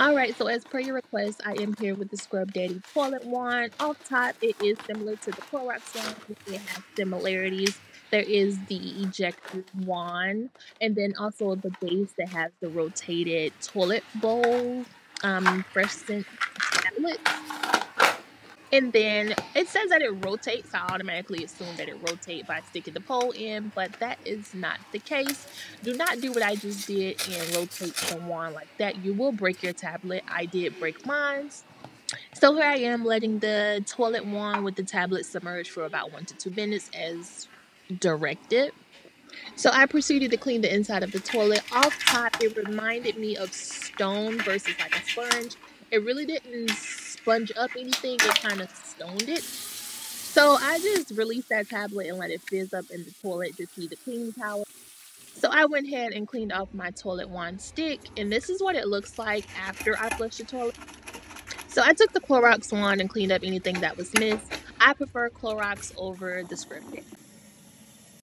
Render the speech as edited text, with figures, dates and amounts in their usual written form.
Alright, so as per your request, I am here with the Scrub Daddy toilet wand. Off top, it is similar to the Clorox wand. It has similarities. There is the ejector wand, and then also the base that has the rotated toilet bowl, fresh scent tablet. And then it says that it rotates. I automatically assume that it rotates by sticking the pole in, but that is not the case. Do not do what I just did and rotate the wand like that. You will break your tablet. I did break mine. So here I am letting the toilet wand with the tablet submerge for about 1 to 2 minutes as directed. So I proceeded to clean the inside of the toilet. Off top, it reminded me of stone versus like a sponge. It really didn't sponge up anything, it kind of stoned it. So I just released that tablet and let it fizz up in the toilet. Just need the cleaning towel. So I went ahead and cleaned off my toilet wand stick, and this is what it looks like after I flushed the toilet. So I took the Clorox wand and cleaned up anything that was missed. I prefer Clorox over the Scrub Daddy.